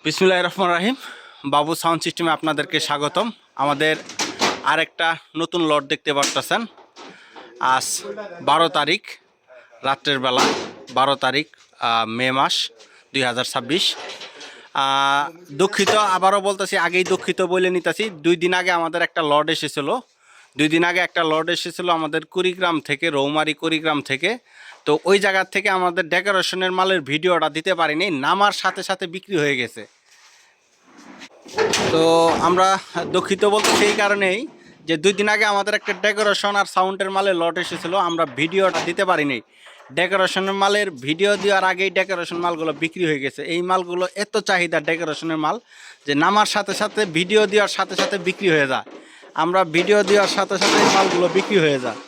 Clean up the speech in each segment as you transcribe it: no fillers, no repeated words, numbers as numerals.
বিসমিল্লাহির রহমানির রহিম। বাবু সাউন্ড সিস্টেমে আপনাদেরকে স্বাগতম। আমাদের আরেকটা নতুন লট দেখতে পারতেছেন। আজ 12 তারিখ রাত্রের বেলা, 12 তারিখ মে মাস 2026। দুঃখিত, আবারও বলতেছি, আগেই দুঃখিত বলে নিতেছি। 2 দিন আগে আমাদের একটা লট এসেছিলো। 2 দিন আগে একটা লট এসেছিলো আমাদের কুড়িগ্রাম থেকে, রৌমারি কুড়িগ্রাম থেকে। তো ওই জায়গা থেকে আমাদের ডেকোরেশনের মালের ভিডিওটা দিতে পারিনি, নামার সাথে সাথে বিক্রি হয়ে গেছে। তো আমরা দুঃখিত বলতে সেই কারণেই যে 2 দিন আগে আমাদের একটা ডেকোরেশন আর সাউন্ডের মালের লট এসেছিলো, আমরা ভিডিওটা দিতে পারিনি। ডেকোরেশনের মালের ভিডিও দেওয়ার আগেই ডেকোরেশন মালগুলো বিক্রি হয়ে গেছে। এই মালগুলো এত চাহিদা ডেকোরেশনের মাল যে নামার সাথে সাথে, ভিডিও দেওয়ার সাথে সাথে বিক্রি হয়ে যায়। আমরা ভিডিও দেওয়ার সাথে সাথে এই মালগুলো বিক্রি হয়ে যায়।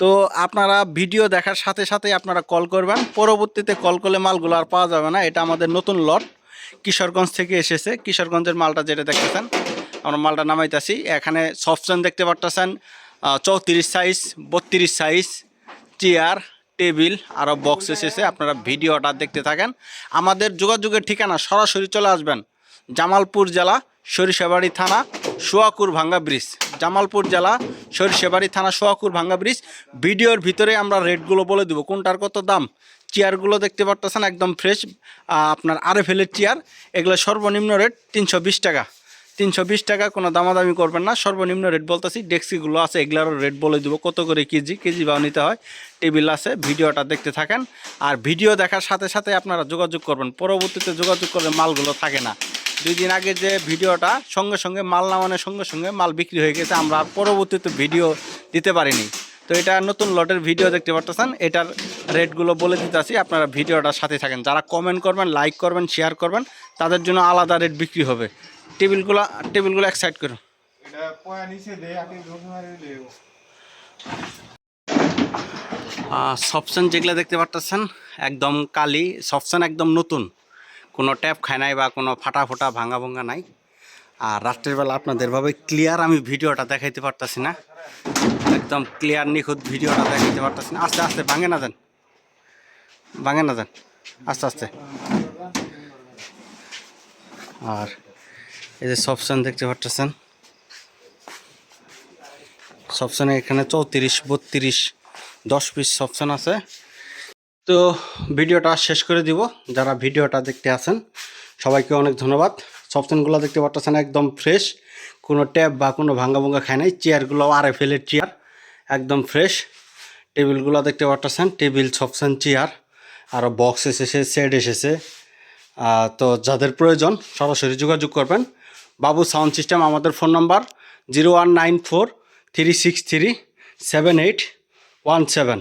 তো আপনারা ভিডিও দেখার সাথে সাথেই আপনারা কল করবেন। পরবর্তীতে কল করলে মালগুলো আর পাওয়া যাবে না। এটা আমাদের নতুন লট, কিশোরগঞ্জ থেকে এসেছে। কিশোরগঞ্জের মালটা যেটা দেখতেছেন, আমরা মালটা নামাইতেছি। এখানে সফটসেন দেখতে পারতেছেন, 34 সাইজ, 32 সাইজ, চেয়ার, টেবিল আরও বক্স এসেছে। আপনারা ভিডিওটা দেখতে থাকেন। আমাদের যোগাযোগের ঠিকানা, সরাসরি চলে আসবেন জামালপুর জেলা, সরিষাবাড়ি থানা, সোয়াকুর ভাঙ্গা ব্রিজ। জামালপুর জেলা, সরিষাবাড়ি থানা, সোয়াকুর ভাঙ্গা ব্রিজ। ভিডিওর ভিতরে আমরা রেটগুলো বলে দেবো, কোনটার কত দাম। চেয়ারগুলো দেখতে পারতেছেন একদম ফ্রেশ, আপনার আরএফএলের চেয়ার। এগুলো সর্বনিম্ন রেট 320 টাকা। 320 টাকা, কোনো দামাদামি করবেন না, সর্বনিম্ন রেট বলতেছি। ডেক্সিগুলো আছে, এগুলোরও রেট বলে দেবো, কত করে কেজি ভাও নিতে হয়। টেবিল আছে, ভিডিওটা দেখতে থাকেন। আর ভিডিও দেখার সাথে সাথে আপনারা যোগাযোগ করবেন। পরবর্তীতে যোগাযোগ করলে মালগুলো থাকে না। 2 দিন আগে যে ভিডিওটা, সঙ্গে সঙ্গে মাল নামানোর সঙ্গে সঙ্গে মাল বিক্রি হয়ে গেছে, আমরা পরবর্তীতে ভিডিও দিতে পারিনি। তো এটা নতুন লটের ভিডিও দেখতে পারতেছেন। এটার রেটগুলো বলে দিতেছি, আপনারা ভিডিওটার সাথে থাকেন। যারা কমেন্ট করবেন, লাইক করবেন, শেয়ার করবেন, তাদের জন্য আলাদা রেট বিক্রি হবে। টেবিলগুলো এক সাইড করুন। সফটসেন যেগুলো দেখতে পারতেছেন একদম কালি সফটসেন, একদম নতুন, কোনো ট্যাপ খায় নাই বা কোনো ফাটা ফোটা ভাঙা ভাঙা নাই। আর রাত্রের বেলা আপনাদেরভাবে ক্লিয়ার আমি ভিডিওটা দেখাইতে পারতেছি না, একদম ক্লিয়ার নিখুঁত ভিডিওটা দেখাইতে পারতেছি না। আস্তে আস্তে, ভাঙে না যান, আস্তে আস্তে। আর এই যে সফটসেন দেখতে পারতেছেন, সফটসেনে এখানে 34, 32, 10 পিস সফটসেন আছে। তো ভিডিওটা শেষ করে দিব। যারা ভিডিওটা দেখতে আসেন সবাইকে অনেক ধন্যবাদ। সফটসেনগুলো দেখতে পারতেছেন একদম ফ্রেশ, কোনো ট্যাপ বা কোনো ভাঙ্গা খায় নাই। চেয়ারগুলো আরএফএলের চেয়ার, একদম ফ্রেশ। টেবিলগুলো দেখতে পারতেছেন, টেবিল, সফটসেন, চেয়ার, আরও বক্স এসেছে, সেট এসেছে। তো যাদের প্রয়োজন সরাসরি যোগাযোগ করবেন। বাবু সাউন্ড সিস্টেম। আমাদের ফোন নাম্বার 0194 363 7817।